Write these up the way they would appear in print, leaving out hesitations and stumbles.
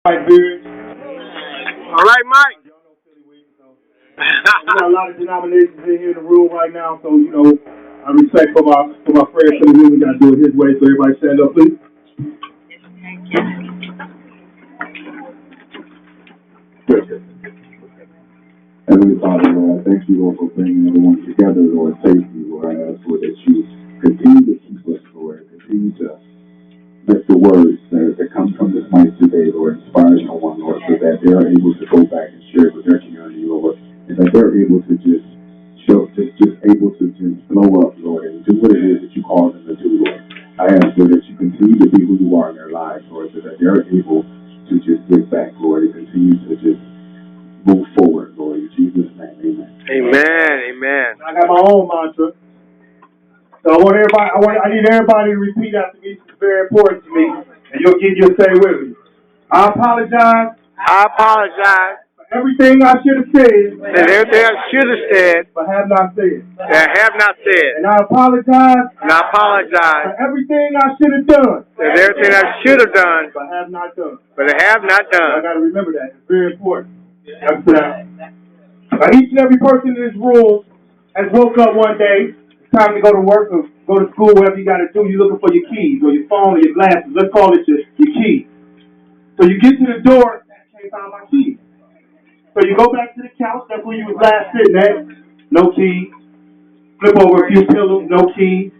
Right, Beard. All right, Mike. Y'all know Philly Weeden, so we got a lot of denominations in here in the room right now, so I respect for my friend Philly Weeden. We gotta do it his way, so everybody stand up, please. Heavenly Father, Lord, I thank you, Lord, for bringing everyone together, Lord, safely, Lord. I ask, Lord, that you continue to keep us, Lord, continue to let the words that come from this mic today, Lord, inspire someone, Lord, so that they are able to go back and share it with their community, Lord, and that they're able to just able to just blow up, Lord, and do what it is that you call them to do, Lord. I ask, Lord, that you continue to be who you are in their lives, Lord, so that they're able to just give back, Lord, and continue to just move forward, Lord. In Jesus' name, amen. Amen. Amen. I got my own mantra, so I need everybody to repeat after me. It's very important to me, and you'll say with me. I apologize I apologize for everything I should have said, for everything I should have said but have not said, that I have not said. and I apologize And I apologize for everything I should have done, for everything I should have done, but have not done. but I have not I done. got to remember that. It's very important. That's each and every person in this room has woke up one day. It's time to go to work or go to school, whatever you got to do. You're looking for your keys or your phone or your glasses. Let's call it your keys. So you get to the door. I can't find my keys. So you go back to the couch. That's where you was last sitting at. No keys. Flip over a few pillows. No keys.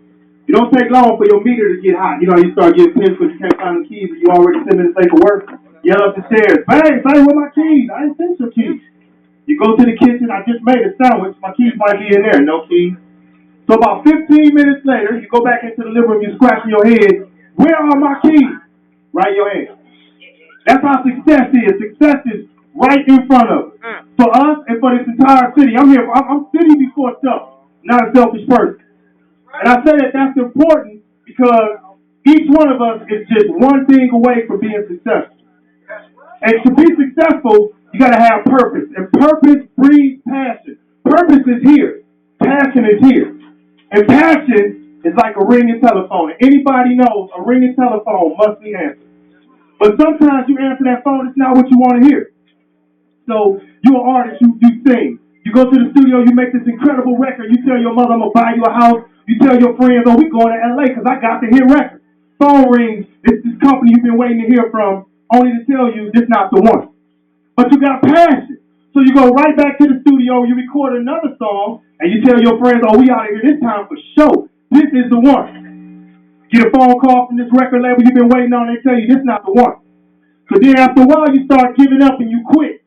It don't take long for your meter to get hot. You start getting pissed because you can't find the keys and you already 10 minutes late for work. Yell up the stairs. Bang, where my keys? I didn't send your keys. You go to the kitchen. I just made a sandwich. My keys might be in there. No keys. So about 15 minutes later, you go back into the living room. You're scratching your head. Where are my keys? Right in your hand. That's how success is. Success is right in front of us. For us and for this entire city. I'm city before self, not a selfish person. And I say that that's important because each one of us is just one thing away from being successful. And to be successful, you got to have purpose. And purpose breeds passion. Purpose is here. Passion is here. And passion is like a ringing telephone. And anybody knows a ringing telephone must be answered. But sometimes you answer that phone, it's not what you want to hear. So you're an artist, you sing. You go to the studio, you make this incredible record. You tell your mother, I'm going to buy you a house. You tell your friends, oh, we going to L.A. because I got the hit record. Phone rings. It's this company you've been waiting to hear from, only to tell you this not the one. But you got passion. So you go right back to the studio, you record another song, and you tell your friends, oh, we out of here this time for show. This is the one. Get a phone call from this record label you've been waiting on, they tell you this not the one. So then after a while, you start giving up and you quit.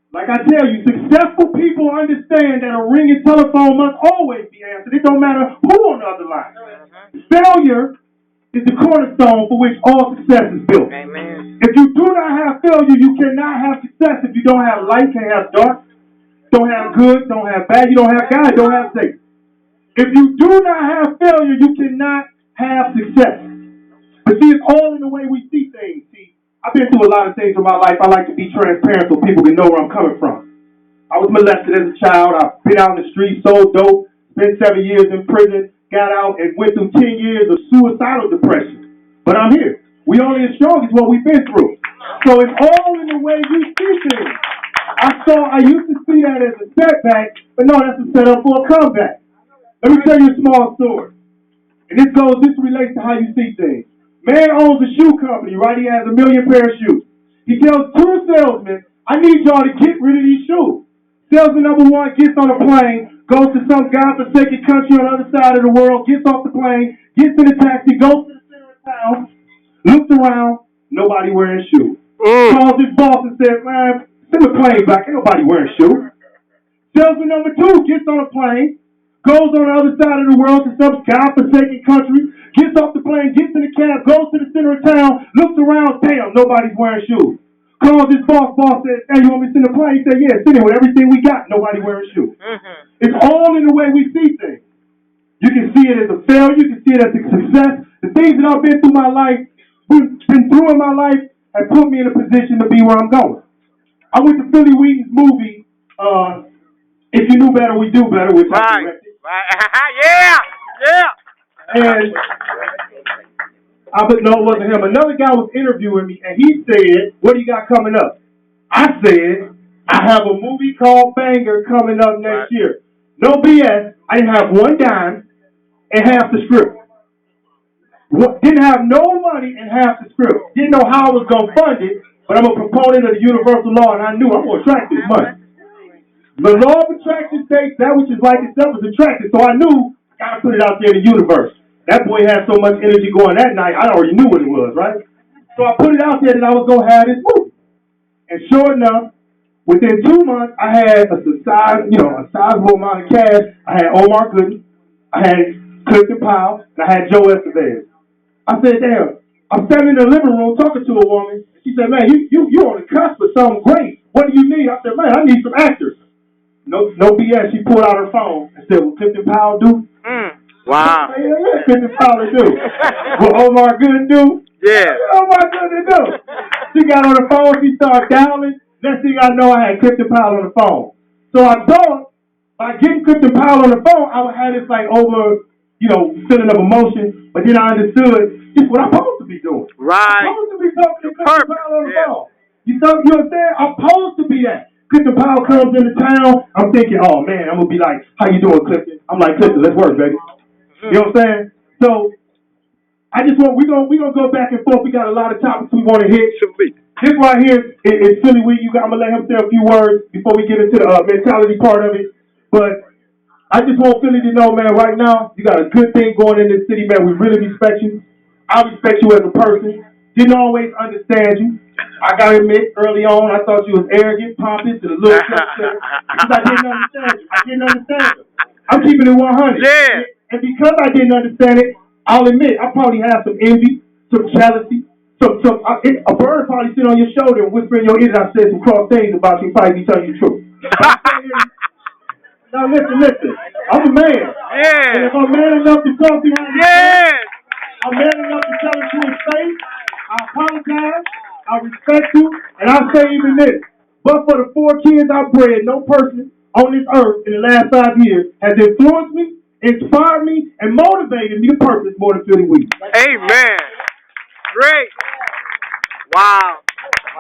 Like I tell you, successful people understand that a ringing telephone must always be answered. It don't matter who on the other line. Failure is the cornerstone for which all success is built. Amen. If you do not have failure, you cannot have success. If you don't have light, can't have dark. Don't have good, don't have bad. You don't have God, don't have Satan. If you do not have failure, you cannot have success. But see, it's all in the way we see things. See, I've been through a lot of things in my life. I like to be transparent so people can know where I'm coming from. I was molested as a child. I've been out in the streets, sold dope, spent 7 years in prison, got out and went through 10 years of suicidal depression. But I'm here. We only as strong as what we've been through. So it's all in the way we see things. I used to see that as a setback, but no, that's a setup for a comeback. Let me tell you a small story. And this relates to how you see things. Man owns a shoe company, right? He has 1 million pair of shoes. He tells 2 salesmen, I need y'all to get rid of these shoes. Salesman number 1 gets on a plane, goes to some godforsaken country on the other side of the world, gets off the plane, gets in a taxi, goes to the center of town, looks around, nobody wearing shoes. Calls his boss and says, man, send the plane back, ain't nobody wearing shoes. Salesman number 2 gets on a plane, goes on the other side of the world to some godforsaken country, gets off the plane, gets in the cab, goes to the center of town, looks around, damn, nobody's wearing shoes. Calls his boss says, hey, you want me to send the plane? He said, yeah, send it with everything we got, nobody wearing shoes. It's all in the way we see things. You can see it as a failure, you can see it as a success. The things that I've been through my life, been through in my life, have put me in a position to be where I'm going. I went to Philly Weeden's movie, If You Knew Better, We Do Better, which I directed. Right. Yeah. And No, it wasn't him. Another guy was interviewing me, and he said, "What do you got coming up?" I said, "I have a movie called Banger coming up next year." No BS. I didn't have one dime and half the script. Didn't have no money and half the script. Didn't know how I was going to fund it, but I'm a proponent of the universal law, and I knew I'm going to attract this money. The law of attraction states that which is like itself is attracted, so I knew I got to put it out there in the universe. That boy had so much energy going that night, I already knew what it was, right? So I put it out there that I was going to have this movie. And sure enough, within 2 months, I had a sizable amount of cash. I had Omar Gooden, I had Clifton Powell, and I had Joe Estevez. I said, damn, I'm standing in the living room talking to a woman. She said, man, you on the cusp of something great. What do you need? I said, man, I need some actors. No BS. She pulled out her phone and said, what Clifton Powell do? Wow. I said, yeah, Clifton Powell do. What Omar Gooden do? Yeah. Omar Gooden do. She got on the phone. She started dialing. Next thing I know, I had Clifton Powell on the phone. So I thought by getting Clifton Powell on the phone, I would have this like feeling of emotion. But then I understood this is what I'm supposed to be doing. Right. I'm supposed to be talking to Clifton Powell on the phone. You understand? I'm supposed to be that. Clifton Powell comes into town. I'm thinking, oh man, I'm gonna be like, how you doing, Clifton? I'm like, Clifton, let's work, baby. You know what I'm saying? So I just want we're gonna go back and forth. We got a lot of topics we want to hit. This right here is Philly Weed. I'm gonna let him say a few words before we get into the mentality part of it. But I just want Philly to know, man, right now, you got a good thing going in this city, man. We really respect you. I respect you as a person. Didn't always understand you. I gotta admit, early on, I thought you was arrogant, pompous, and a little because I didn't understand you. I'm keeping it 100. Yeah. And because I didn't understand it, I'll admit, I probably have some envy, some jealousy. A bird probably sit on your shoulder and whisper in your ear that I said some cross things about you, probably be telling you the truth. Now listen. I'm a man. Yeah. And if I'm man enough to talk behind his Yes. back, I'm man enough to tell him to his face. I apologize. I respect you. And I say even this. But for the 4 kids I bred, no person on this earth in the last 5 years has influenced me, inspired me, and motivated me to purpose more than Philly Weed. Amen. Great. Wow.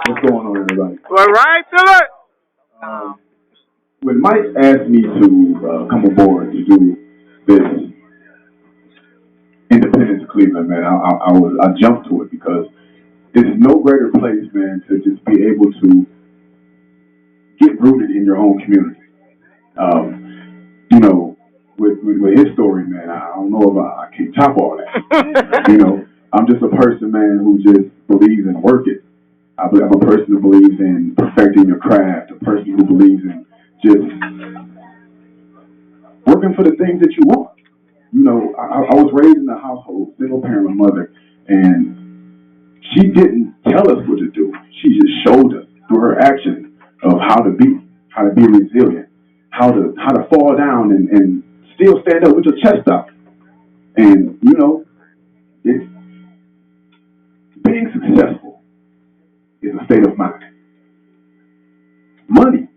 What's going on, everybody? Well, right to it. When Mike asked me to come aboard to do this Independence of Cleveland, man, I jumped to it because there's no greater place, man, to just be able to get rooted in your own community. With his story, man, I don't know if I can top all that. I'm just a person, man, who just believes in working. I'm a person who believes in perfecting your craft, a person who believes in just working for the things that you want. I was raised in a household, single parent, my mother, and she didn't tell us what to do. She just showed us through her actions of how to be resilient, how to fall down and still stand up with your chest out. And it's being successful is a state of mind. Money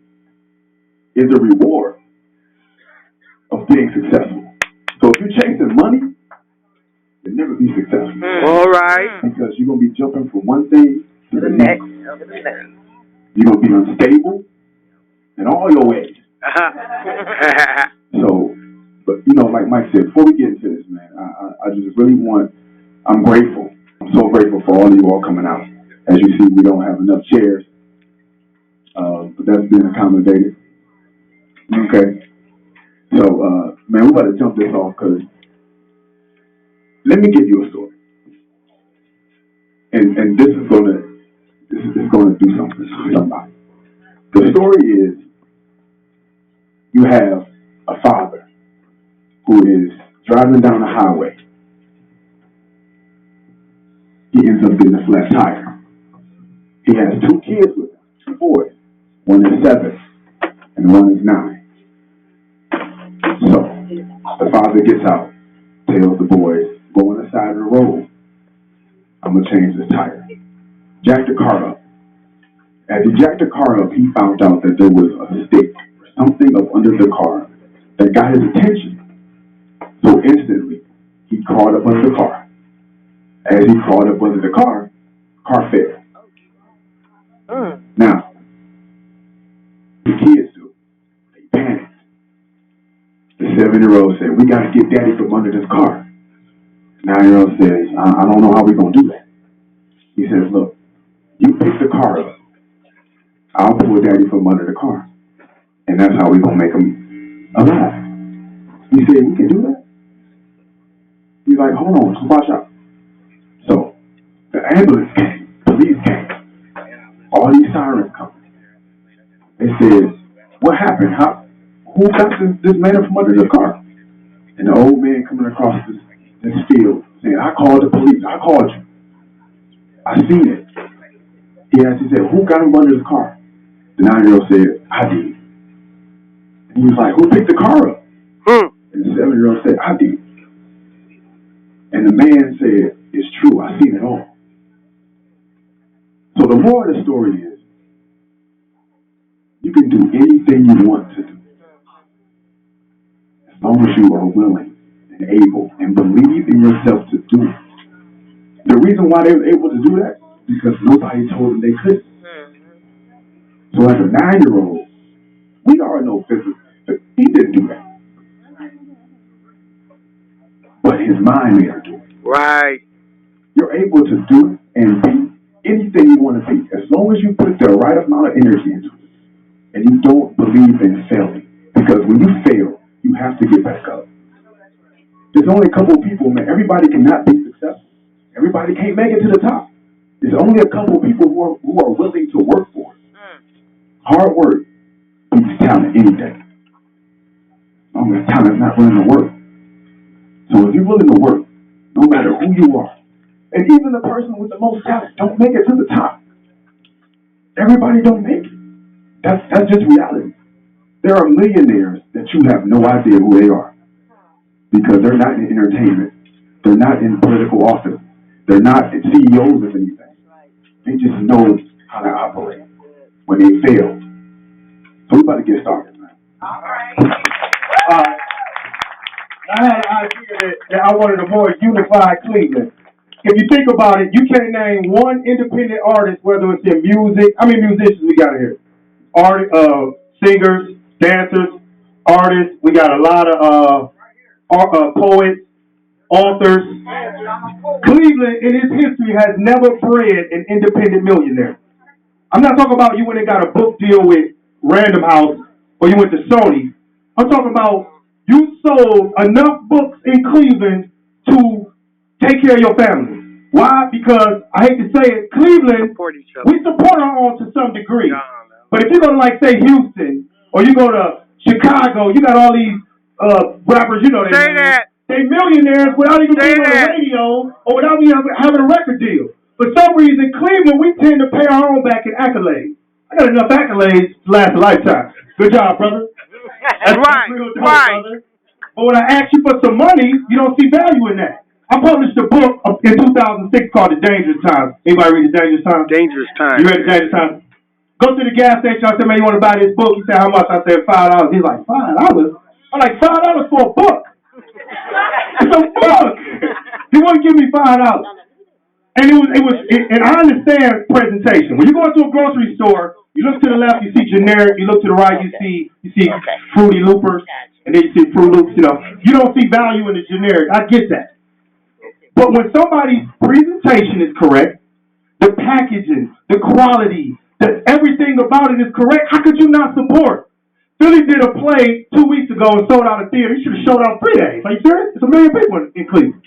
is a reward of being successful. So if you're chasing money, you'll never be successful. All right. Because you're going to be jumping from one thing to the next. You're going to be unstable in all your ways. But like Mike said, before we get into this, man, I just really I'm grateful. I'm so grateful for all of you all coming out. As you see, we don't have enough chairs, but that's been accommodated. Okay. So, man, we're about to jump this off because let me give you a story. And this is gonna do something to somebody. The story is you have a father who is driving down the highway. He ends up getting a flat tire. He has 2 kids with him, 2 boys. One is 7 and one is 9. So the father gets out, tells the boys, go on the side of the road. I'm going to change this tire. Jack the car up. As he jacked the car up, he found out that there was a stick or something up under the car that got his attention. So instantly, he crawled up under the car As he crawled up under the car fell. Now, the kids do. They panicked. The 7-year-old said, "We got to get Daddy from under this car." The 9-year-old says, I don't know how we're going to do that. He says, "Look, you pick the car up. I'll pull Daddy from under the car. And that's how we're going to make him alive." He said, "We can do that?" He's like, "Hold on, so watch out." So the ambulance came, police came, all these sirens come. They said, "What happened? Who got this man from under the car?" And the old man coming across this field saying, "I called the police. I called you. I seen it." He said, "Who got him under the car?" The 9-year-old said, "I did." And he was like, "Who picked the car up?" And the 7-year-old said, "I did." And the man said, "It's true. I seen it all." So the moral of the story is, you can do anything you want to do, as long as you are willing and able and believe in yourself to do it. The reason why they were able to do that is because nobody told them they couldn't. So as a 9-year-old, we already know physically he didn't do that. But his mind made him do it. Right. You're able to do it and be anything you want to be, as long as you put the right amount of energy into it and you don't believe in failing. Because when you fail, you have to get back up. There's only a couple of people, man. Everybody cannot be successful. Everybody can't make it to the top. There's only a couple of people who are willing to work for it. Hard work beats talent any day. As long as talent's not willing to work. So if you're willing to work, no matter who you are, and even the person with the most talent don't make it to the top. Everybody don't make it. That's just reality. There are millionaires that you have no idea who they are, because they're not in entertainment. They're not in political office. They're not CEOs of anything. They just know how to operate when they fail. So we're about to get started, man. All right. I had an idea that I wanted a more unified Cleveland. If you think about it, you can't name one independent artist, whether it's in music. How many musicians we got here? Singers, dancers, artists. We got a lot of poets, authors. Cleveland, in its history, has never bred an independent millionaire. I'm not talking about you when they got a book deal with Random House or you went to Sony. I'm talking about you sold enough books in Cleveland to take care of your family. Why? Because, I hate to say it, Cleveland, we support our own to some degree. But if you go to, like, say, Houston, or you go to Chicago, you got all these rappers, you know they millionaires without even being on the radio or without even having a record deal. For some reason, Cleveland, we tend to pay our own back in accolades. I got enough accolades to last a lifetime. Good job, brother. That's right, real dope, right. Brother. But when I ask you for some money, you don't see value in that. I published a book in 2006 called The Dangerous Times. Anybody read The Dangerous Times? Dangerous Times. You read The Dangerous Times? Go to the gas station. I said, "Man, you want to buy this book?" He said, "How much?" I said, $5. He's like, $5? I'm like, $5 for a book? It's a book. He wouldn't give me $5. And and I understand presentation. When you go into a grocery store, you look to the left, you see generic. You look to the right, you see Fruity Loopers, and then you see Fruit Loops. You don't see value in the generic. I get that. But when somebody's presentation is correct, the packaging, the quality, everything about it is correct, how could you not support? Philly did a play 2 weeks ago and sold out a theater. He should have showed out 3 days. Are you serious? It's 1 million people in Cleveland.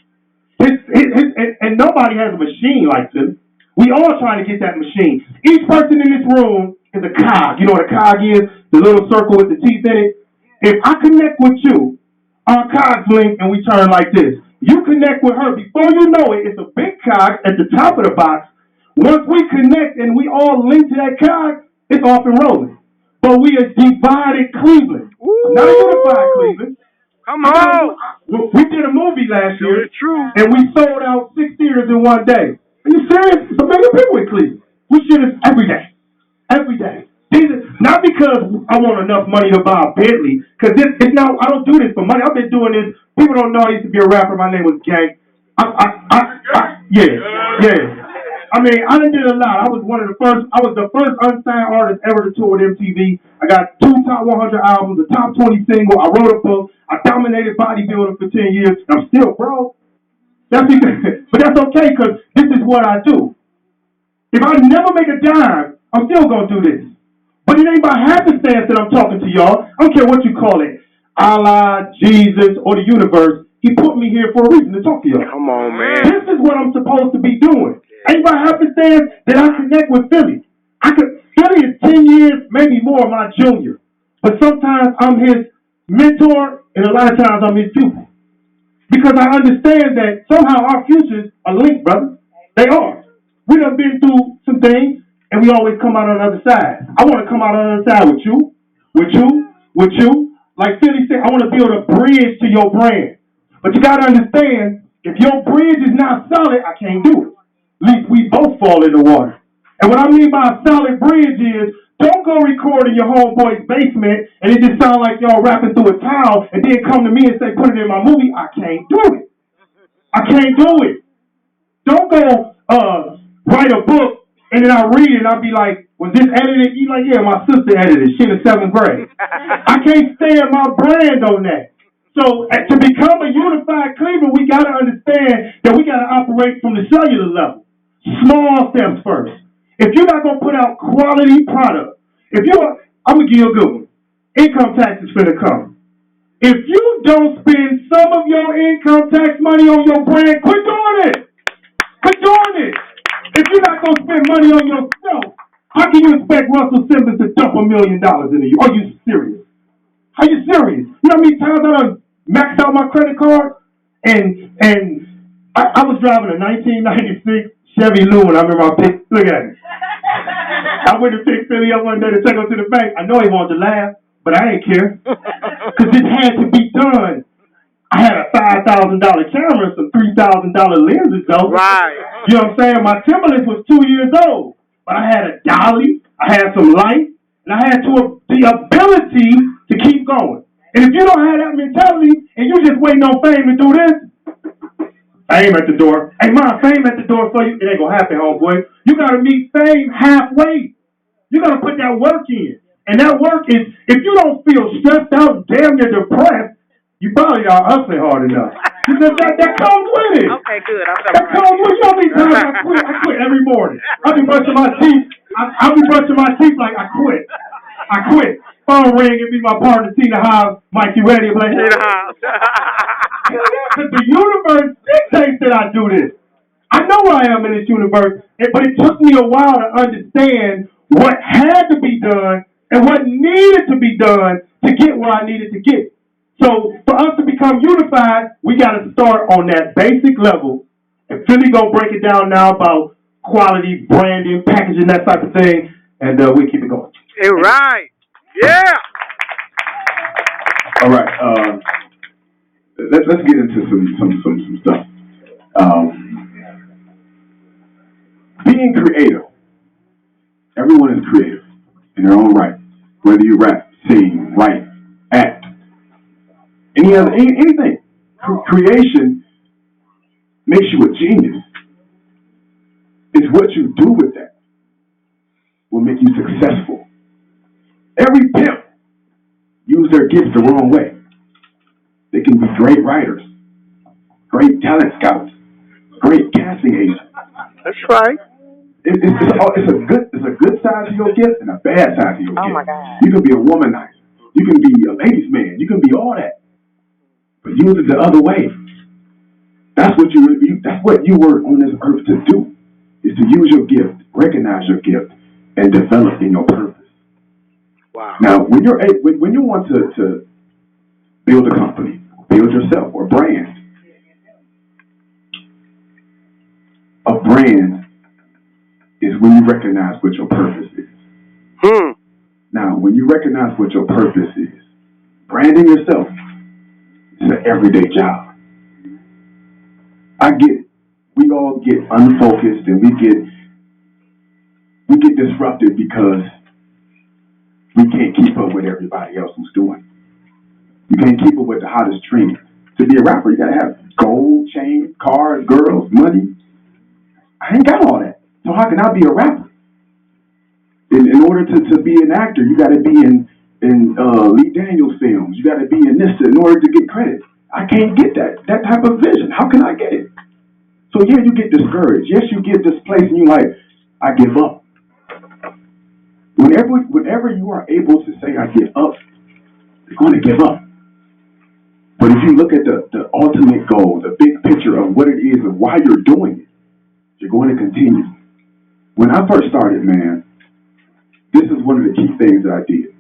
And nobody has a machine like this. We all trying to get that machine. Each person in this room is a cog. You know what a cog is? The little circle with the teeth in it. If I connect with you, our cogs link and we turn like this. You connect with her. Before you know it, it's a big cog at the top of the box. Once we connect and we all link to that cog, it's off and rolling. But we are divided Cleveland. Ooh. Not a unified Cleveland. Come on. We did a movie last year. It's true. And we sold out 6 theaters in 1 day. Are you serious? It's a million people in Cleveland. We should have every day. Every day. Not because I want enough money to buy a Bentley. Because it's not, I don't do this for money. I've been doing this. People don't know I used to be a rapper. My name was Gang. Yeah. I mean, I done did a lot. I was the first unsigned artist ever to tour with MTV. I got 2 top 100 albums, a top 20 single. I wrote a book. I dominated bodybuilding for 10 years. I'm still broke. But that's okay, because this is what I do. If I never make a dime, I'm still going to do this. But it ain't by happenstance that I'm talking to y'all. I don't care what you call it. Allah, Jesus, or the universe. He put me here for a reason to talk to y'all. Come on, man. This is what I'm supposed to be doing. Ain't by happenstance that I connect with Philly. Philly is 10 years, maybe more, my junior. But sometimes I'm his mentor, and a lot of times I'm his pupil. Because I understand that somehow our futures are linked, brother. They are. We done been through some things, and we always come out on the other side. I want to come out on the other side with you. Like Philly said, I want to build a bridge to your brand. But you got to understand, if your bridge is not solid, I can't do it. At least we both fall in the water. And what I mean by a solid bridge is, don't go record in your homeboy's basement and it just sound like y'all rapping through a towel and then come to me and say, put it in my movie. I can't do it. Don't go write a book and then I read it and I'll be like, was this edited? You like, yeah, my sister edited. She in the 7th grade. I can't stand my brand on that. So to become a unified Cleveland, we got to understand that we got to operate from the cellular level. Small steps first. If you're not going to put out quality product, I'm going to give you a good one. Income tax is finna come. If you don't spend some of your income tax money on your brand, quit doing it. If you're not going to spend money on yourself, how can you expect Russell Simmons to dump $1 million into you? Are you serious? Are you serious? You know how many times I done maxed out my credit card? And I was driving a 1996 Chevy Loon. I remember look at it. I went to pick Philly up one day to take him to the bank. I know he wanted to laugh, but I ain't care. Because it had to be done. I had a $5,000 camera, some $3,000 lenses, though. Right. You know what I'm saying? My Timberland was 2 years old. But I had a dolly, I had some light, and I had the ability to keep going. And if you don't have that mentality, and you just waiting on fame to do this, fame at the door. Hey, Mom, fame at the door for you. It ain't gonna happen, homeboy. You gotta meet fame halfway. You gotta put that work in. And that work is, if you don't feel stressed out, damn near depressed, you probably are hustling hard enough. Because that comes with it. Okay, good. That comes with it. You know how many times I quit every morning. I'll be brushing my teeth. I'll be brushing my teeth like I quit. Phone ring, it be my partner, Tina Hobbs. Mike, you ready? Like, Tina Hobbs. Because the universe dictates that I do this. I know where I am in this universe, but it took me a while to understand what had to be done and what needed to be done to get where I needed to get. So for us to become unified, we got to start on that basic level. And Philly gonna break it down now about quality, branding, packaging, that type of thing, and we keep it going. All right. Yeah. All right. Let's get into some stuff. Being creative. Everyone is creative in their own right. Whether you rap, sing, write, act, anything. Creation makes you a genius. It's what you do with that will make you successful. Every pimp use their gifts the wrong way. They can be great writers, great talent scouts, great casting agents. That's right. It's a good side to your gift and a bad side to your gift. Oh my God. You can be a womanizer. You can be a ladies' man. You can be all that. But use it the other way. That's what you were on this earth to do, is to use your gift, recognize your gift, and develop in your purpose. Wow. Now, when you want to build a company, build yourself, or brand, a brand is when you recognize what your purpose is. Now, when you recognize what your purpose is, branding yourself is an everyday job. I get it. We all get unfocused and we get disrupted because we can't keep up with everybody else who's doing it. You can't keep up with the hottest trend. To be a rapper, you gotta have gold, chain, cars, girls, money. I ain't got all that. So how can I be a rapper? In order to be an actor, you got to be in Lee Daniels films. You got to be in this in order to get credit. I can't get that type of vision. How can I get it? So yeah, you get discouraged. Yes, you get displaced, and you like, I give up. Whenever you are able to say, I give up, you're going to give up. But if you look at the ultimate goal, the big picture of what it is and why you're doing it, you're going to continue. When I first started, man, this is one of the key things that I did.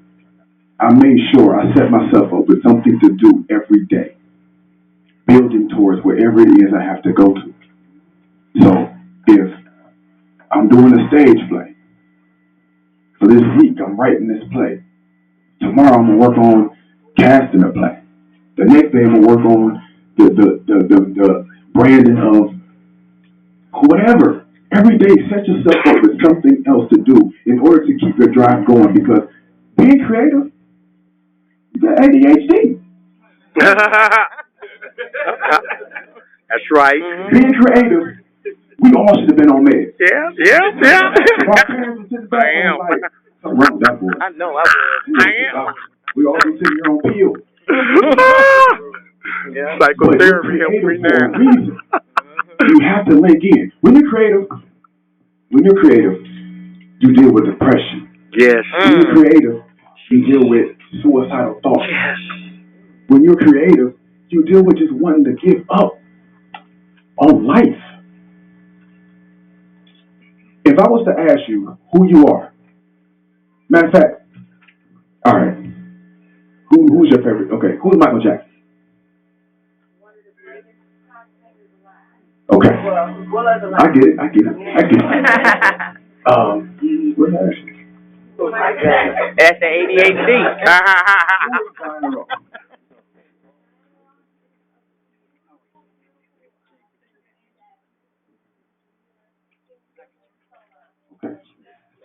I made sure I set myself up with something to do every day, building towards wherever it is I have to go to. So if I'm doing a stage play, for this week I'm writing this play. Tomorrow I'm going to work on casting a play. The next day I'm going to work on the branding of whatever. Every day set yourself up with something else to do in order to keep your drive going, because being creative, you got ADHD. That's right. Being creative, we all should have been on meds. Yeah. If our parents would sit back and was like, something wrong with that boy. I know I was. I am. We all be sitting here on pills. Yeah. Psychotherapy helps me For a now. reason. You have to link in. When you're creative, you deal with depression. Yes. When you're creative, you deal with suicidal thoughts. Yes. When you're creative, you deal with just wanting to give up on life. If I was to ask you who you are, matter of fact, all right, who's your favorite? Okay, who's Michael Jackson? Okay, I get it. What's that? That's the ADHD.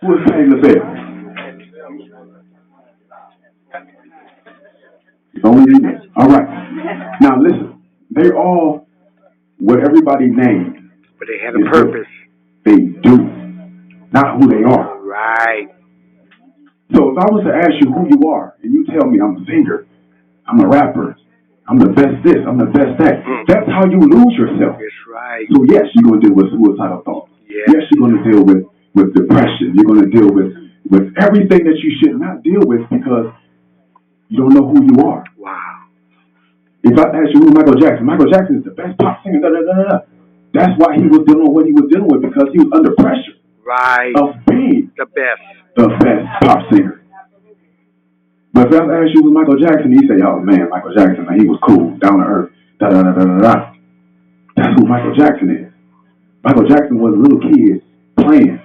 Who is paying the bill? It's only you. All right. Now listen, they're all what everybody named. But they had a purpose. They do, not who they are. Right. So if I was to ask you who you are, and you tell me I'm a singer, I'm a rapper, I'm the best this, I'm the best that, that's how you lose yourself. That's right. So yes, you're going to deal with suicidal thoughts. Yes. Yes, you're going to deal with depression. You're going to deal with everything that you should not deal with because you don't know who you are. Wow. If I ask you who Michael Jackson is the best pop singer, that's why he was dealing with what he was dealing with, because he was under pressure. Right. Of being the best pop singer. But if I ask you who Michael Jackson, you say, oh man, Michael Jackson, man, he was cool, down to earth, da-da-da-da-da-da. That's who Michael Jackson is. Michael Jackson was a little kid playing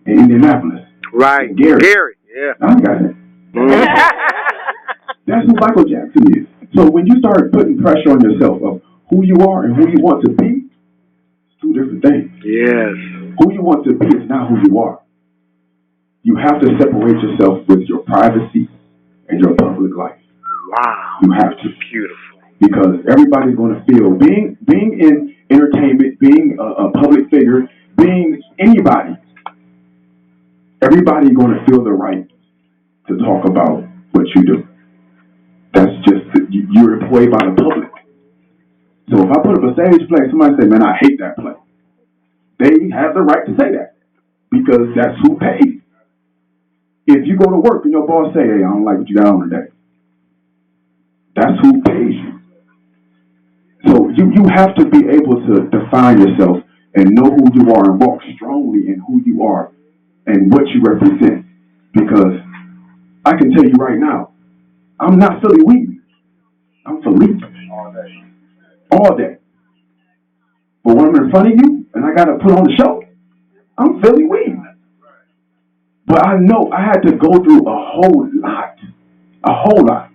in Indianapolis. Right. Gary. Yeah. I got it. That's who Michael Jackson is. So when you start putting pressure on yourself of who you are and who you want to be, it's two different things. Yes. Who you want to be is not who you are. You have to separate yourself with your privacy and your public life. Wow. You have to. Beautiful. Because everybody's going to feel, being in entertainment, being a public figure, being anybody, everybody's going to feel the right to talk about what you do. That's just, you're employed by the public. So if I put up a stage play, somebody say, man, I hate that play. They have the right to say that because that's who pays. If you go to work and your boss say, hey, I don't like what you got on today, that's who pays you. So you have to be able to define yourself and know who you are and walk strongly in who you are and what you represent. Because I can tell you right now, I'm not Philly Weeden. I'm Philippe. All day. But when I'm in front of you and I got to put on the show, I'm Philly Weeden. But I know I had to go through a whole lot.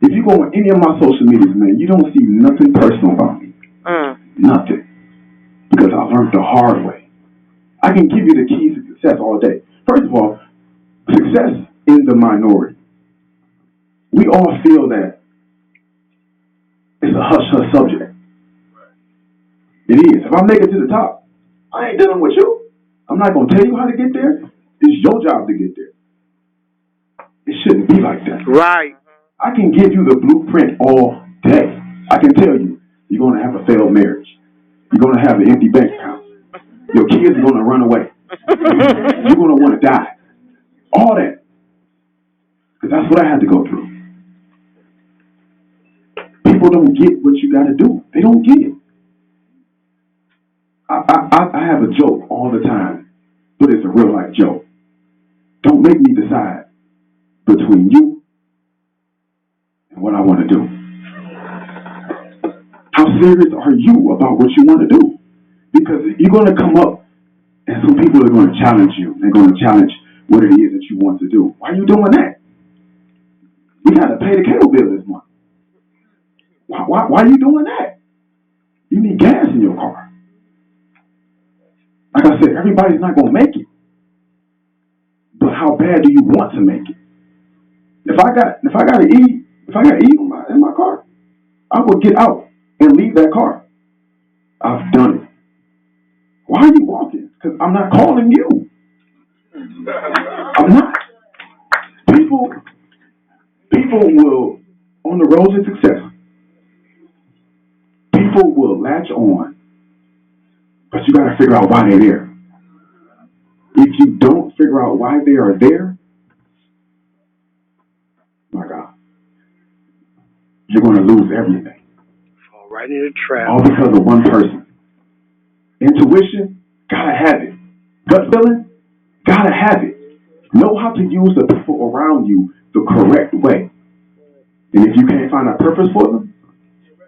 If you go on any of my social medias, man, you don't see nothing personal about me. Nothing. Because I learned the hard way. I can give you the keys to success all day. First of all, success is the minority. We all feel that it's a hush-hush subject. It is. If I make it to the top, I ain't dealing with you. I'm not gonna tell you how to get there. It's your job to get there. It shouldn't be like that. Right. I can give you the blueprint all day. I can tell you, you're gonna have a failed marriage. You're gonna have an empty bank account. Your kids are gonna run away. You're gonna want to die. All that. Because that's what I had to go through. People don't get what you gotta do. They don't get it. I have a joke all the time, but it's a real life joke. Don't make me decide between you and what I want to do. How serious are you about what you want to do? Because you're going to come up and some people are going to challenge you. They're going to challenge what it is that you want to do. Why are you doing that? You got to pay the cable bill this month. Why are you doing that? You need gas in your car. Like I said, everybody's not going to make it. But how bad do you want to make it? If I got to eat in my car, I will get out and leave that car. I've done it. Why are you walking? Because I'm not calling you. I'm not. People will, on the road to success, people will latch on, but you got to figure out why they're there. If you don't figure out why they are there, my God, you're going to lose everything. Fall right in the trap. All because of one person. Intuition, gotta have it. Gut feeling, gotta have it. Know how to use the people around you the correct way. And if you can't find a purpose for them,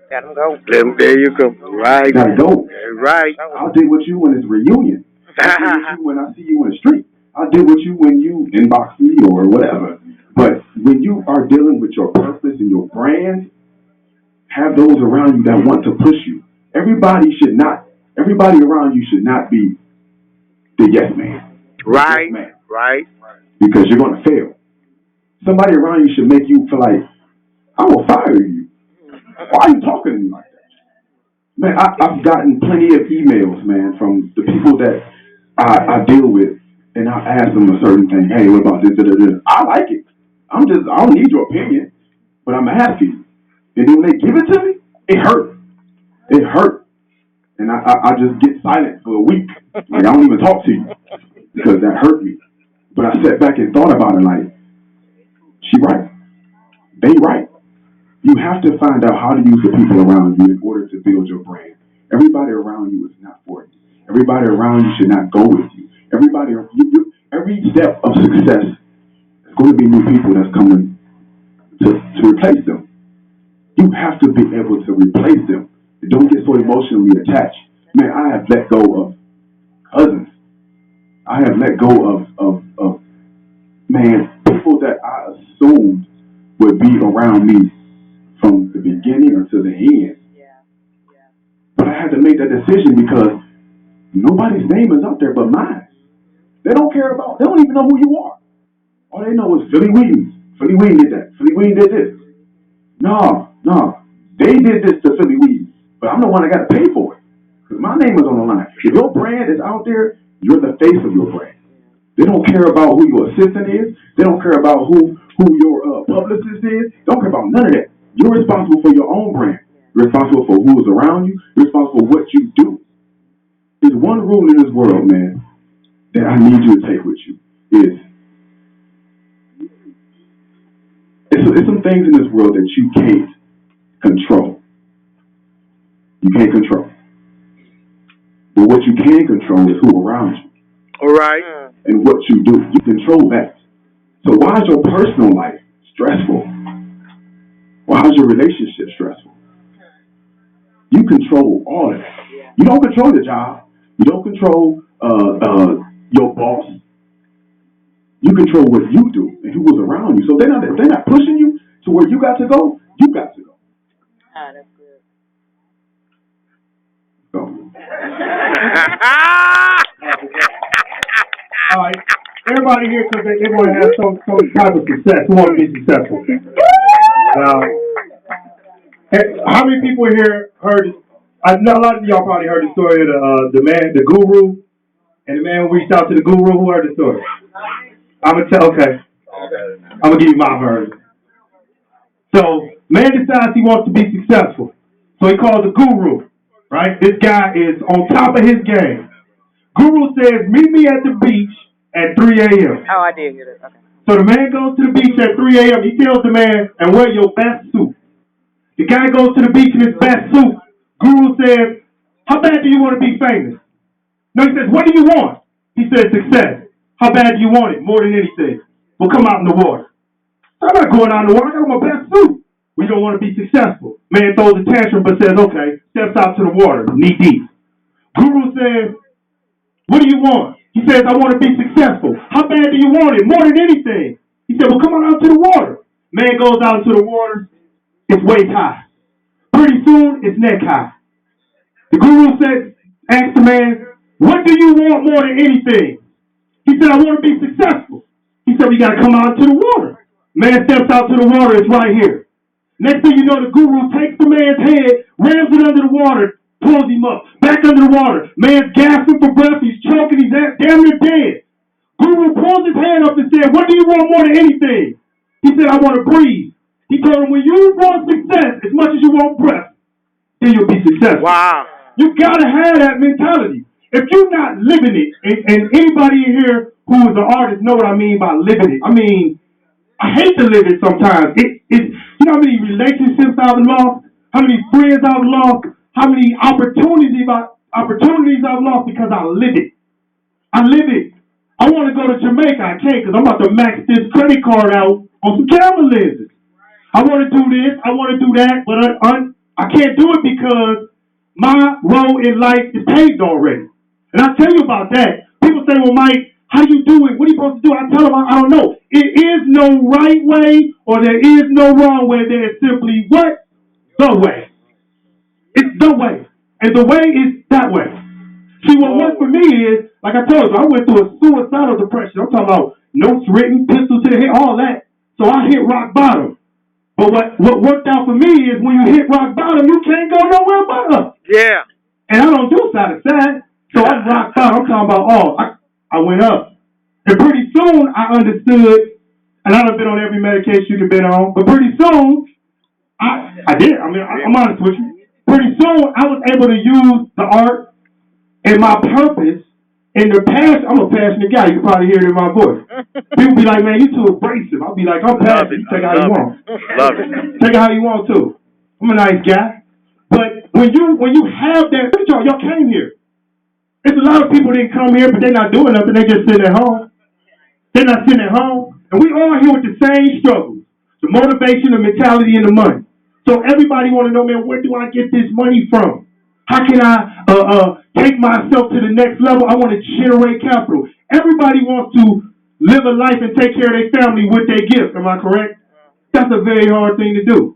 let them go. There you go. Right. You gotta go. Right. I'll deal with you when it's a reunion. I'll deal with you when I see you in the street. I'll deal with you when you inbox me or whatever. But when you are dealing with your purpose and your brand, have those around you that want to push you. Everybody around you should not be the yes man. Right. Yes man. Right. Because you're going to fail. Somebody around you should make you feel like, I will fire you. Why are you talking to me like that? Man, I've gotten plenty of emails, man, from the people that I deal with, and I ask them a certain thing. Hey, what about this? I like it. I don't need your opinion, but I'm asking. And then when they give it to me, it hurt. It hurt. And I just get silent for a week. Like, I don't even talk to you because that hurt me. But I sat back and thought about it like, she right. They right. You have to find out how to use the people around you in order to build your brand. Everybody around you is not for you. Everybody around you should not go with you. Every step of success is going to be new people that's coming to replace them. You have to be able to replace them. Don't get so emotionally attached. Man, I have let go of cousins. I have let go of people that I assumed would be around me from the beginning until the end. But I had to make that decision because nobody's name is out there but mine. They don't even know who you are. All they know is Philly Weeden. Philly Weeden did that. Philly Weeden did this. No. They did this to Philly Weeden. But I'm the one that got to pay for it. Because my name is on the line. If your brand is out there, you're the face of your brand. They don't care about who your assistant is. They don't care about who your publicist is. They don't care about none of that. You're responsible for your own brand. You're responsible for who is around you. You're responsible for what you do. There's one rule in this world, man, that I need you to take with you. It's some things in this world that you can't control. You can't control. But what you can control is who around you. All right. And what you do. You control that. So why is your personal life stressful? Why is your relationship stressful? You control all of that. You don't control your job. You don't control your boss. You control what you do and who was around you. So they're not pushing you to where you got to go. You got to go. Ah, that's good. So. All right. Everybody here, because they want to have some type of success. Who want to be successful? Now, how many people here heard I know a lot of y'all probably heard the story of the man, the guru, and the man who reached out to the guru. Who heard the story? I'm gonna tell. Okay, I'm gonna give you my version. So, man decides he wants to be successful, so he calls a guru. Right? This guy is on top of his game. Guru says, "Meet me at the beach at 3 a.m." Oh, I did hear that. Okay. So the man goes to the beach at 3 a.m. He tells the man, "And wear your best suit." The guy goes to the beach in his best suit. Guru says, "How bad do you want to be famous?" No, he says, "What do you want?" He says, "Success." "How bad do you want it?" "More than anything." "Well, come out in the water." "I'm not going out in the water. I got my best suit." "We don't want to be successful." Man throws a tantrum but says, "Okay." Steps out to the water, knee deep. Guru says, "What do you want?" He says, "I want to be successful." "How bad do you want it?" "More than anything." He said, "Well, come on out to the water." Man goes out into the water. It's waist high. Pretty soon, it's neck high. The guru asks the man, "What do you want more than anything?" He said, "I want to be successful." He said, "We got to come out to the water." Man steps out to the water. It's right here. Next thing you know, the guru takes the man's head, rams it under the water, pulls him up, back under the water. Man's gasping for breath. He's choking. He's damn near dead. Guru pulls his hand up and said, "What do you want more than anything?" He said, "I want to breathe." He told him, "When you want success as much as you want breath, then you'll be successful." Wow. You gotta have that mentality. If you're not living it, and anybody in here who is an artist know what I mean by living it. I mean, I hate to live it sometimes. You know how many relationships I've lost, how many friends I've lost, how many opportunities I've lost because I live it. I live it. I want to go to Jamaica. I can't because I'm about to max this credit card out on some camera lenses. I want to do this. I want to do that, but I can't do it because my role in life is paved already. And I'll tell you about that. People say, "Well, Mike, how do you do it? What are you supposed to do?" I tell them, I don't know. It is no right way or there is no wrong way. There is simply what? The way. It's the way. And the way is that way. See, what worked for me is, like I told you, I went through a suicidal depression. I'm talking about notes written, pistol to the head, all that. So I hit rock bottom. But what worked out for me is when you hit rock bottom, you can't go nowhere but up. Yeah. And I don't do side to side. So I'm rock bottom. I'm talking about, I went up. And pretty soon I understood, and I've been on every medication you can be on, but pretty soon, I did. I mean, I'm honest with you. Pretty soon I was able to use the art and my purpose in the past. I'm a passionate guy. You can probably hear it in my voice. People be like, "Man, you too abrasive." I'll be like, "I'm passionate. You take it how you want. Love it. Take it how you want to." I'm a nice guy. But when you have that, look at y'all came here. There's a lot of people didn't come here, but they're not doing nothing. They just sitting at home. They're not sitting at home. And we all here with the same struggles. The motivation, the mentality, and the money. So everybody want to know, man, where do I get this money from? How can I take myself to the next level? I want to generate capital. Everybody wants to live a life and take care of their family with their gifts. Am I correct? That's a very hard thing to do.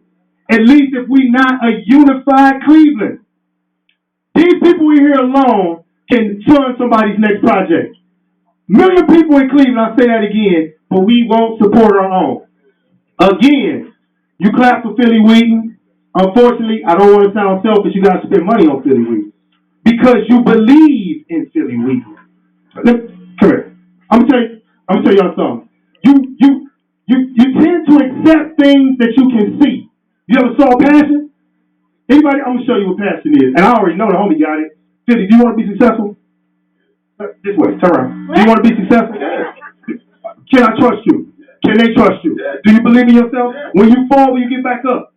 At least if we're not a unified Cleveland. These people in here alone can fund somebody's next project. Million people in Cleveland, I'll say that again, but we won't support our own. Again, you clap for Philly Weeden. Unfortunately, I don't want to sound selfish. You got to spend money on Philly Weeden because you believe in Philly Weeden. Come here. I'm gonna tell y'all something. You tend to accept things that you can see. You ever saw passion? Anybody? I'm gonna show you what passion is, and I already know the homie got it. Philly, do you want to be successful? This way, turn around. Do you want to be successful? Can I trust you? Can they trust you? Do you believe in yourself? When you fall, will you get back up?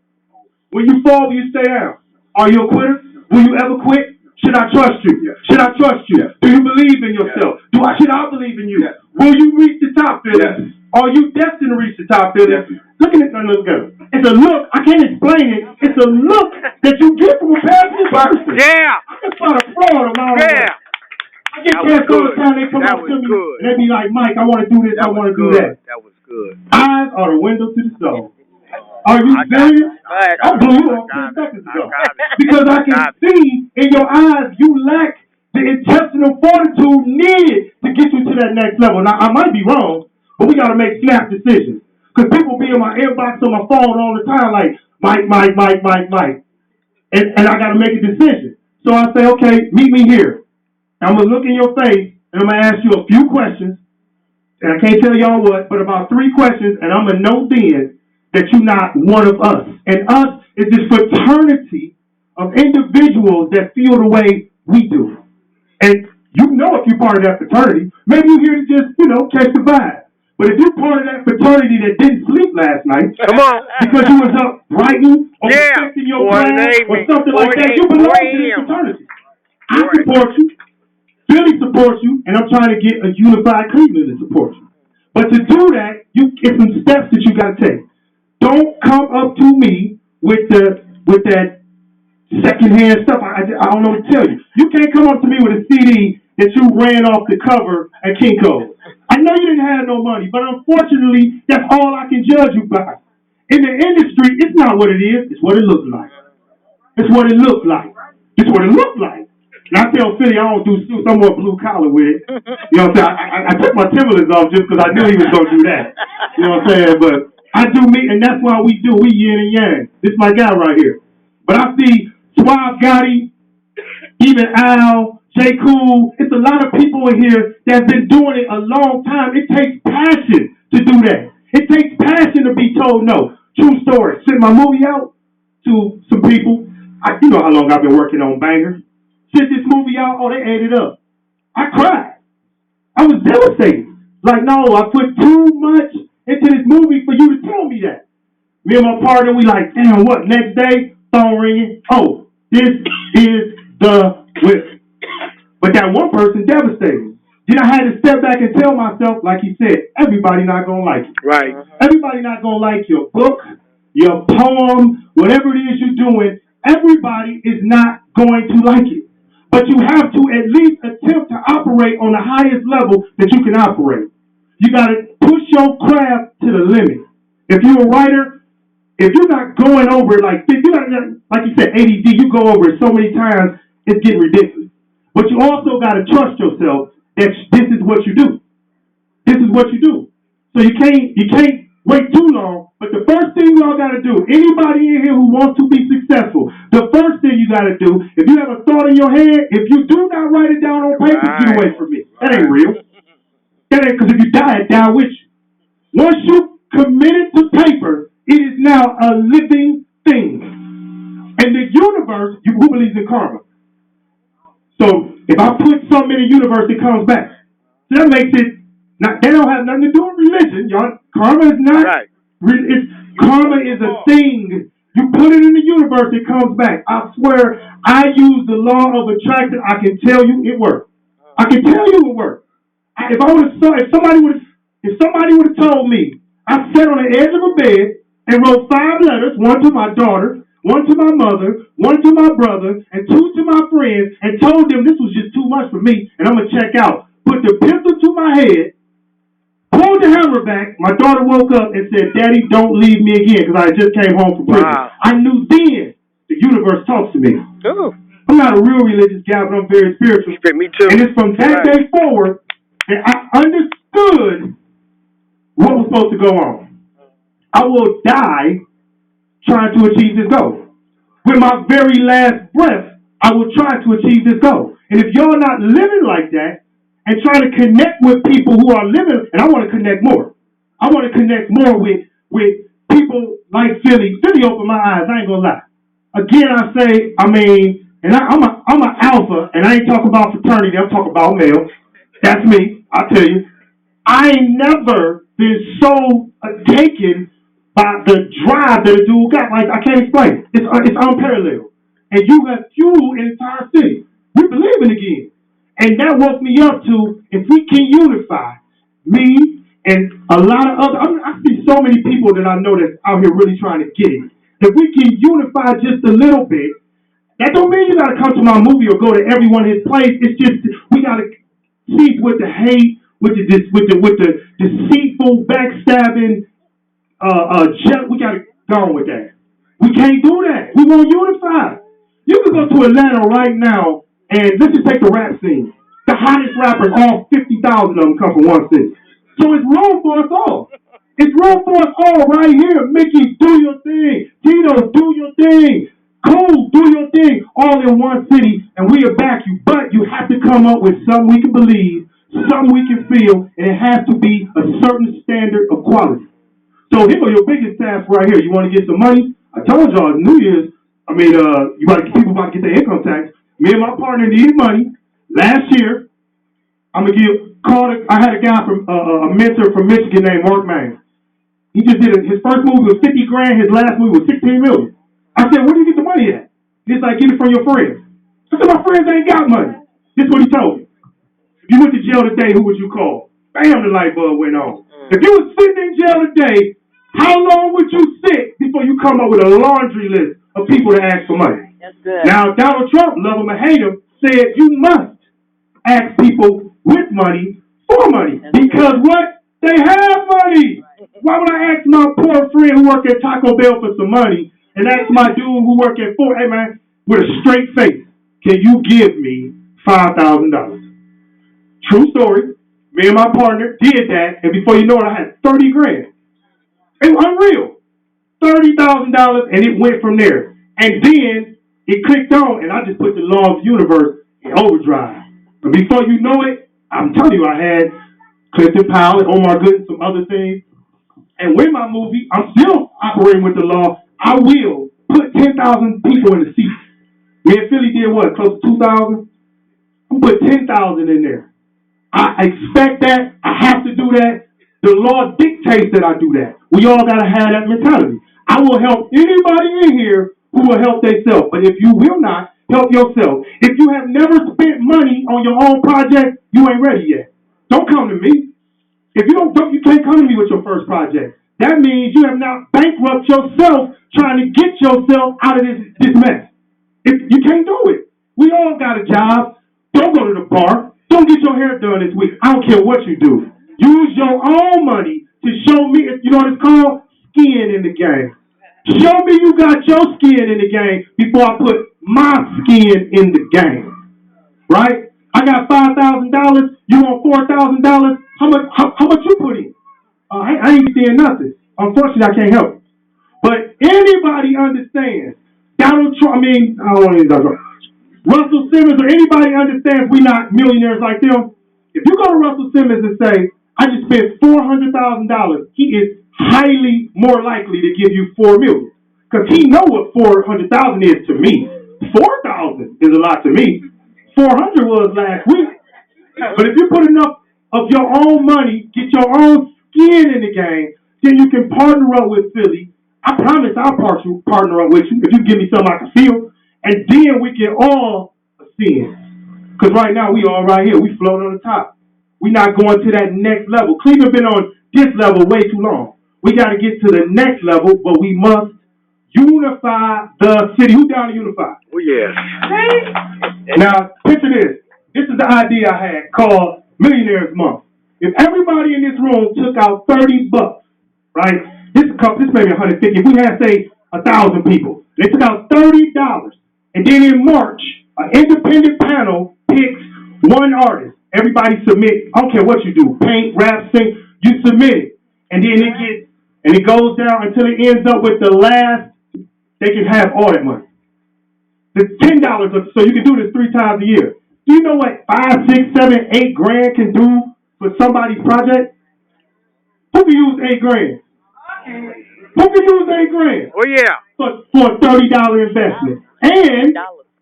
When you fall, will you stay down? Are you a quitter? Will you ever quit? Should I trust you? Should I trust you? Do you believe in yourself? Should I believe in you? Will you reach the top, Philly? Are you destined to reach the top, Philly? Look at it, look good. It's a look. I can't explain it. It's a look that you get from a passionate person. Yeah. I just find a fraud along the way. I get cats all the time. They come up to me and they be like, "Mike, I want to do this. I want to do that." That was good. Eyes are the window to the soul. Are you serious? I blew you off 10 seconds ago. Because I can see in your eyes you lack the intestinal fortitude needed to get you to that next level. Now, I might be wrong, but we got to make snap decisions. Because people be in my inbox on my phone all the time like, Mike. And I got to make a decision. So I say, okay, meet me here. I'm going to look in your face, and I'm going to ask you a few questions, and I can't tell y'all what, but about 3 questions, and I'm going to know then that you're not one of us. And us is this fraternity of individuals that feel the way we do. And you know if you're part of that fraternity, maybe you're here to just, catch the vibe. But if you're part of that fraternity that didn't sleep last night, Come on. because you was up writing or perfecting your plan or something like that, you belong to this fraternity. I support you. Billy supports you, and I'm trying to get a unified Cleveland to support you. But to do that, you get some steps that you got to take. Don't come up to me with that secondhand stuff. I don't know what to tell you. You can't come up to me with a CD that you ran off the cover at Kinko's. I know you didn't have no money, but unfortunately, that's all I can judge you by. In the industry, it's not what it is. It's what it looks like. It's what it looks like. It's what it looks like. And I tell Philly I don't do suits. I'm more blue collar with it. You know what I'm saying? I took my Timberlands off just because I knew he was going to do that. You know what I'm saying? But I do me, and that's why we yin and yang. This is my guy right here. But I see Suave Gotti, even Al, J. Cool. It's a lot of people in here that have been doing it a long time. It takes passion to do that. It takes passion to be told no. True story. Sent my movie out to some people. You know how long I've been working on bangers. Sent this movie out. Oh, they ate it up. I cried. I was devastated. Like, no, I put too much into this movie for you to tell me that. Me and my partner, we like, damn, what? Next day, phone ringing. Oh, this is the whip. But that one person devastated. Then I had to step back and tell myself, like he said, everybody not going to like it. Right. Everybody not going to like your book, your poem, whatever it is you're doing. Everybody is not going to like it. But you have to at least attempt to operate on the highest level that you can operate. You got to push your craft to the limit. If you're a writer, if you're not going over it like you said, ADD, you go over it so many times, it's getting ridiculous. But you also got to trust yourself that this is what you do. This is what you do. So you can't wait too long. But the first thing y'all got to do, anybody in here who wants to be successful, the first thing you got to do, if you have a thought in your head, if you do not write it down on paper, get away from me. That ain't real. That ain't, because if you die, it die with you. Once you commit it to paper, it is now a living thing. And the universe, who believes in karma? So if I put something in the universe, it comes back. So that makes it, they don't have nothing to do with religion. Y'all, karma is not, right. Karma is a thing. You put it in the universe, it comes back. I swear, I use the law of attraction. I can tell you it works. I can tell you it works. If somebody would have told me, I sat on the edge of a bed and wrote 5 letters, one to my daughter, one to my mother, one to my brother, and 2 to my friends, and told them this was just too much for me, and I'm going to check out. Put the pistol to my head, pulled the hammer back. My daughter woke up and said, Daddy, don't leave me again, because I just came home from prison. Wow. I knew then the universe talks to me. Ooh. I'm not a real religious guy, but I'm very spiritual. Me too. And it's from that day forward that I understood what was supposed to go on. I will die trying to achieve this goal. With my very last breath, I will try to achieve this goal. And if y'all not living like that and trying to connect with people who are living, and I want to connect more. I want to connect more with people like Philly. Philly opened my eyes, I ain't going to lie. Again, I'm an alpha, and I ain't talking about fraternity, I'm talking about male. That's me, I'll tell you. I ain't never been so taken by the drive that a dude got. Like, I can't explain it. It's unparalleled. And you have fueled an entire city. We believe in again. And that woke me up to, if we can unify, me and a lot of other, I see so many people that I know that's out here really trying to get it. If we can unify just a little bit, that don't mean you got to come to my movie or go to every one of his plays. It's just, we got to cease with the hate, with the deceitful, backstabbing, we got to go on with that. We can't do that. We won't unify. You can go to Atlanta right now, and let's just take the rap scene. The hottest rappers, all 50,000 of them come from one city. So it's room for us all. It's room for us all right here. Mickey, do your thing. Tito, do your thing. Cool, do your thing. thing all in one city, and we'll back you. But you have to come up with something we can believe, something we can feel, and it has to be a certain standard of quality. So here go your biggest task right here. You want to get some money? I told y'all New Year's. You got to people about to get their income tax. Me and my partner needed money last year. I had a guy from a mentor from Michigan named Mark Mang. He just did his first movie was 50 grand. His last movie was 16 million. I said, where do you get the money at? He's like, get it from your friends. I said, my friends ain't got money. This is what he told me. If you went to jail today, who would you call? Bam, the light bulb went on. If you was sitting in jail today, how long would you sit before you come up with a laundry list of people to ask for money? That's good. Now, Donald Trump, love him or hate him, said you must ask people with money for money. That's because good. what? They have money. Why would I ask my poor friend who work at Taco Bell for some money and ask my dude who work at Ford, hey man, with a straight face, can you give me $5,000? True story. Me and my partner did that, and before you know it, I had 30 grand. It was unreal. $30,000, and it went from there. And then it clicked on, and I just put the law of the universe in overdrive. But before you know it, I'm telling you, I had Clifton Powell and Omar Good and some other things. And with my movie, I'm still operating with the law. I will put 10,000 people in the seats. Me and Philly did what? Close to 2,000? We put 10,000 in there. I expect that. I have to do that. The law dictates that I do that. We all got to have that mentality. I will help anybody in here who will help themselves. But if you will not, help yourself. If you have never spent money on your own project, you ain't ready yet. Don't come to me. If you can't come to me with your first project. That means you have now bankrupted yourself trying to get yourself out of this mess. If you can't do it. We all got a job. Don't go to the bar. Don't get your hair done this week. I don't care what you do. Use your own money to show me, you know what it's called? Skin in the game. Show me you got your skin in the game before I put my skin in the game. Right? I got $5,000. You want $4,000? How much you put in? I ain't seeing nothing. Unfortunately, I can't help it. But anybody understands. Donald Trump, I don't want to Russell Simmons or anybody understands we not millionaires like them. If you go to Russell Simmons and say, I just spent $400,000, he is highly more likely to give you $4 million. Because he know what $400,000 is to me. $4,000 is a lot to me. $400 was last week. But if you put enough of your own money, get your own skin in the game, then you can partner up with Philly. I promise I'll partner up with you if you give me something I can feel. And then we can all ascend. Because right now we all right here. We float on the top. We're not going to that next level. Cleveland been on this level way too long. We got to get to the next level, but we must unify the city. Who down to unify? Oh, yeah. Now, picture this. This is the idea I had called Millionaires Month. If everybody in this room took out $30, right? This may be $150. If we had, say, 1,000 people, they took out $30. And then in March, an independent panel picks one artist. Everybody submit. I don't care what you do. Paint, rap, sing. You submit it. And then it goes down until it ends up with the last. They can have all that money. The $10, so you can do this 3 times a year. Do you know what 5, 6, 7, 8 grand can do for somebody's project? Who can use 8 grand? Who can use 8 grand? Oh, yeah. For a $30 investment. And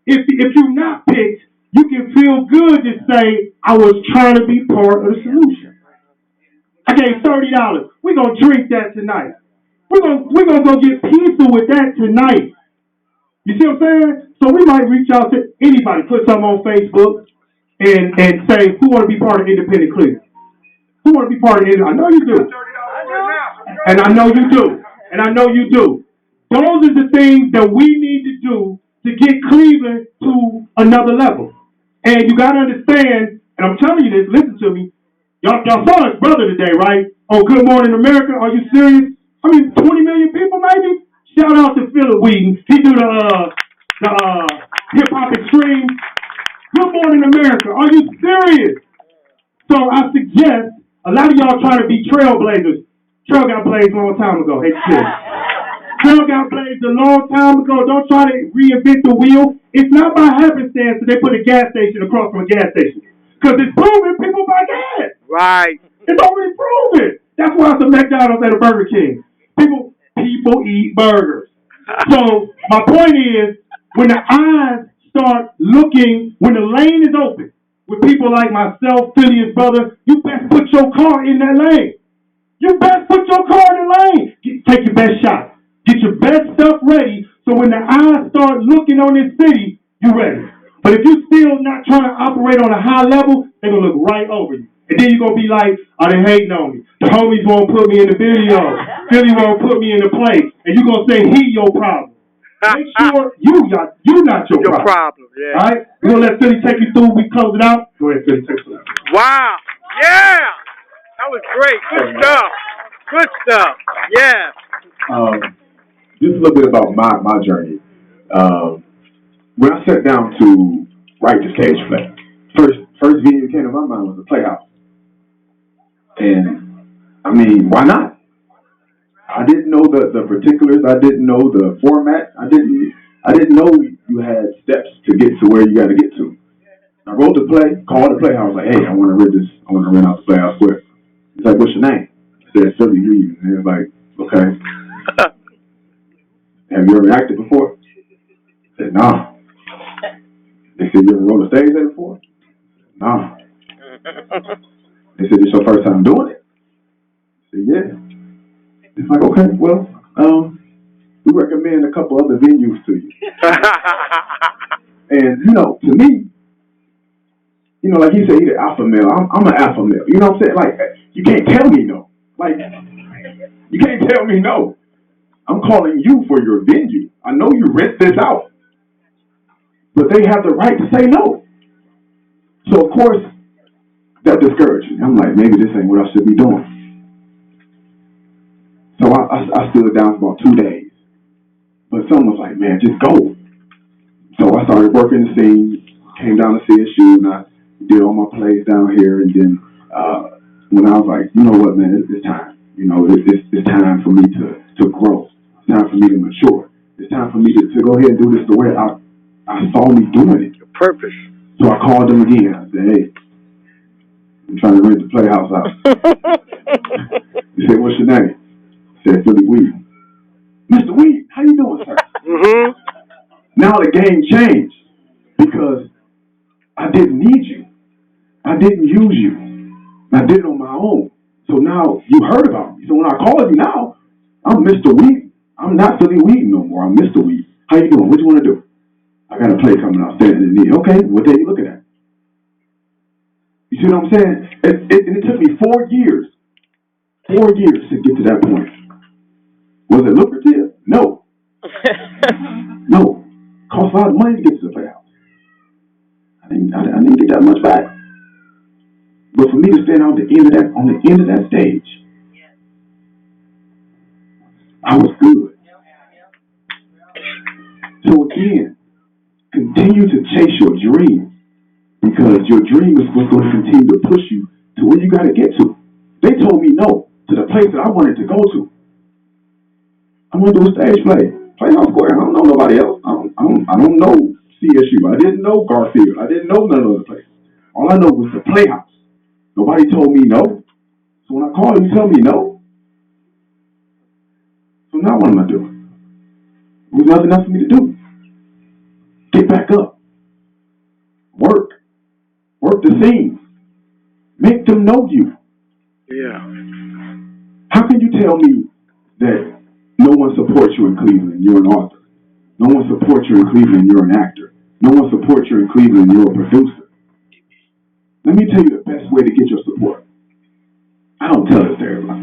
if you're not picked, you can feel good to say, I was trying to be part of the solution. I gave $30. We're going to drink that tonight. We're gonna go get pizza with that tonight. You see what I'm saying? So we might reach out to anybody, put something on Facebook, and say, who want to be part of Independent Cleveland? Who want to be part of it? I know you do. And I know you do. And I know you do. Those are the things that we need to do to get Cleveland to another level. And you got to understand, and I'm telling you this, listen to me. Y'all saw his brother today, right? On Good Morning America. Are you serious? 20 million people maybe? Shout out to Weeden. He do the hip-hop extreme. Good Morning America. Are you serious? So I suggest, a lot of y'all trying to be trailblazers. Trail got blazed a long time ago. Hey, shit. Trail got blazed a long time ago. Don't try to reinvent the wheel. It's not by happenstance that they put a gas station across from a gas station. Because it's proven people buy gas. Right. It's already proven. That's why it's a McDonald's and a Burger King. People eat burgers. So my point is, when the eyes start looking, when the lane is open, with people like myself, Philly's brother, you best put your car in that lane. You best put your car in the lane. Take your best shot. Get your best stuff ready, so when the eyes start looking on this city, you ready. But if you still not trying to operate on a high level, they're going to look right over you. And then you're going to be like, oh, they hating on me. The homies won't put me in the video. Philly won't put me in the play. And you're going to say he your problem. Make sure you not your problem. Yeah. All right? We're going to let Philly take you through. We close it out. Go ahead, Philly, take it out. Wow. Yeah. That was great. Good stuff. Good stuff. Yeah. Just a little bit about my journey. When I sat down to write the stage play, first venue that came to my mind was the Playhouse. And I mean, why not? I didn't know the particulars. I didn't know the format. I didn't know you had steps to get to where you got to get to. I wrote the play, called the Playhouse, like, hey, I want to rent out the Playhouse Square. He's like, what's your name? I said, Philly Weeden. And he was like, okay. Have you ever acted before? I said, nah. They said, you ever rolled a stage there before? Nah. They said, this your first time doing it? I said, yeah. It's like, okay, well, we recommend a couple other venues to you. And, to me, like he said, he's an alpha male. I'm an alpha male. You know what I'm saying? Like, you can't tell me no. Like, you can't tell me no. I'm calling you for your venue. I know you rent this out. But they have the right to say no. So, of course, that discouraged me. I'm like, maybe this ain't what I should be doing. So I stood down for about 2 days. But someone was like, man, just go. So I started working the scene, came down to CSU, and I did all my plays down here. And then when I was like, you know what, man, it's time. It's time for me to grow. It's time for me to mature. It's time for me to go ahead and do this the way I saw me doing it. Your purpose. So I called them again. I said, hey, I'm trying to rent the Playhouse out. He said, what's your name? I said, Philly Weeden. Mr. Weeden, how you doing, sir? Mm-hmm. Now the game changed because I didn't need you. I didn't use you. I did it on my own. So now you heard about me. So when I call you now, I'm Mr. Weeden. I'm not Philly Weeden no more. I'm Mr. Weeden. How you doing? What you want to do? I got a play coming out standing in need. Okay, what day you looking at? You see what I'm saying? It took me 4 years. 4 years to get to that point. Was it lucrative? No. No. Cost a lot of money to get to the Playhouse. I didn't get that much back. But for me to stand on the end of that stage, I was good. So again, continue to chase your dream, because your dream is what's going to continue to push you to where you got to get to. They told me no to the place that I wanted to go to. I want to do a stage play. Playhouse Square. I don't know nobody else. I don't know CSU. I didn't know Garfield. I didn't know none of the places. All I know was the Playhouse. Nobody told me no. So when I called him, he told me no. So now what am I doing? There's nothing else for me to do. Get back up. Work. Work the scene. Make them know you. Yeah. How can you tell me that no one supports you in Cleveland, you're an author? No one supports you in Cleveland, you're an actor. No one supports you in Cleveland, you're a producer. Let me tell you the best way to get your support. I don't tell this to everybody.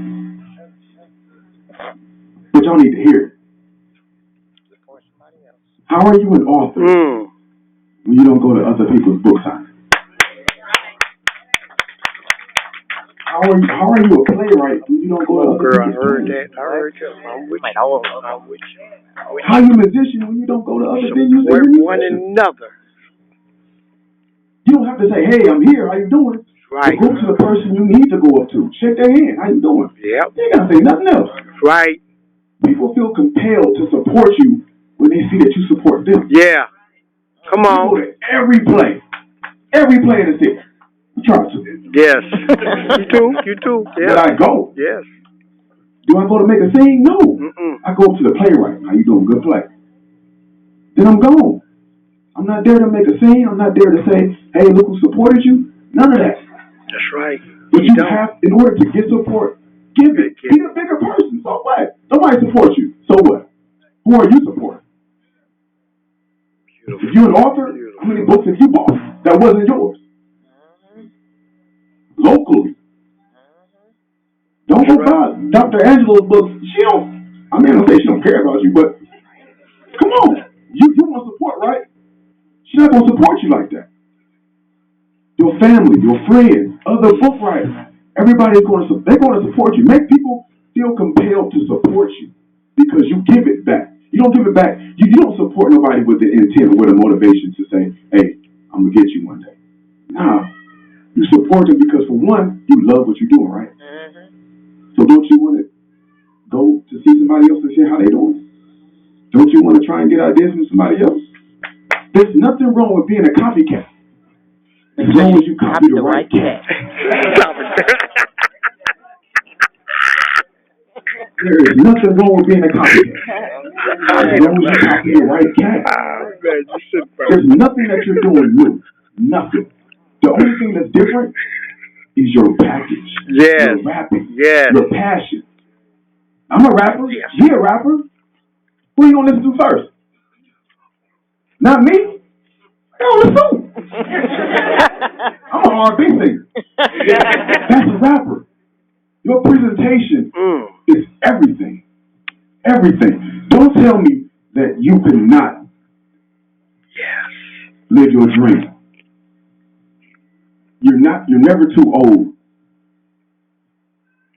But y'all need to hear it. How are you an author when you don't go to other people's book signings? How are you a playwright when you don't go to other Girl, I people's heard plays? that. I heard you. I'm with you. How are you a musician when you don't go to other venues? Support one another. You don't have to say, hey, I'm here, how you doing? Right. Go to the person you need to go up to. Shake their hand, how you doing? Yep. You ain't got to say nothing else. Right. People feel compelled to support you when they see that you support them. Yeah. Come on. You go to every play in the city. You try to. Yes. You too. Yes. Did I go? Yes. Do I go to make a scene? No. Mm-mm. I go up to the playwright. How you doing? Good play. Then I'm gone. I'm not there to make a scene. I'm not there to say, hey, look who supported you. None of that. That's right. But you have, in order to get support, give it. Be a bigger person. So what? Somebody supports you. So what? Who are you supporting? Beautiful. If you're an author, how many books have you bought that wasn't yours? Locally. Don't go buy Dr. Angela's books. She don't, I mean, I don't say she don't care about you, but come on. You want support, right? She's not going to support you like that. Your family, your friends, other book writers, everybody's going to, they're going to support you. Make people feel compelled to support you because you give it back. You don't give it back. You don't support nobody with the intent or with a motivation to say, hey, I'm going to get you one day. Nah. You support them because, for one, you love what you're doing, right? Mm-hmm. So don't you want to go to see somebody else and see how they doing? Don't you want to try and get ideas from somebody else? There's nothing wrong with being a copycat. As long as you copy the right cat. There is nothing wrong with being a copycat. As long as you copy the right cat. There's nothing that you're doing new. Nothing. The only thing that's different is your package. Yes. Your rapping. Yes. Your passion. I'm a rapper. Yes. You're a rapper. Who are you going to listen to first? Not me. Hell, listen to. I'm an R&B singer. That's a rapper. Your presentation is everything. Everything. Don't tell me that you cannot live your dream. You're never too old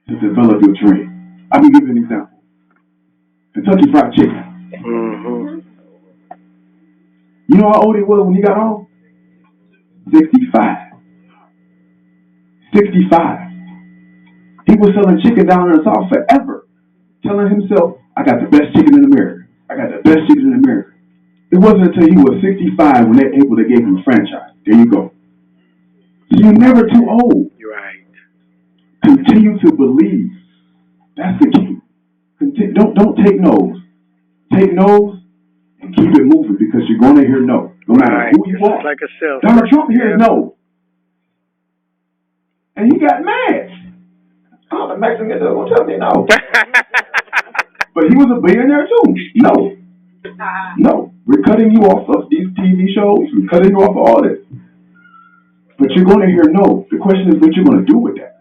to develop your dream. I can give you an example. Kentucky Fried Chicken. Mm-hmm. You know how old he was when he got home? 65. 65. He was selling chicken down in the South forever, telling himself, I got the best chicken in America. I got the best chicken in America. It wasn't until he was 65 when they were able to give him a franchise. There you go. So you're never too old. You're right. Continue to believe. That's the key. Don't take no's. Take no's and keep it moving because you're going to hear no. No matter who you are. Like a cell. Donald Trump hears no. And he got mad. Oh, the Mexican don't tell me no. But he was a billionaire too. No. No. We're cutting you off of these TV shows. We're cutting you off of all this. But you're going to hear no. The question is what you're going to do with that.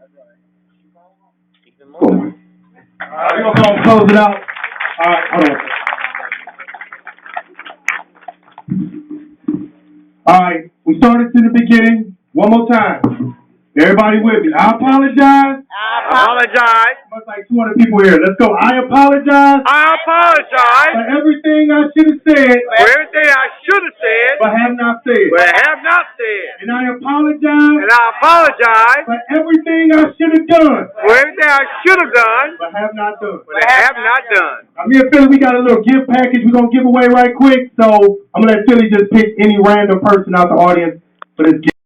Go on. We're going to go and close it out. All right, hold on. All right, we started in the beginning. One more time. Everybody with me. I apologize. Much like 200 people here. Let's go. I apologize. For everything I should have said. everything I should have said. But have not said. And I apologize. For everything I should have done. But have not done. I'm here, Philly. We got a little gift package we're going to give away right quick. So I'm going to let Philly just pick any random person out the audience for this gift.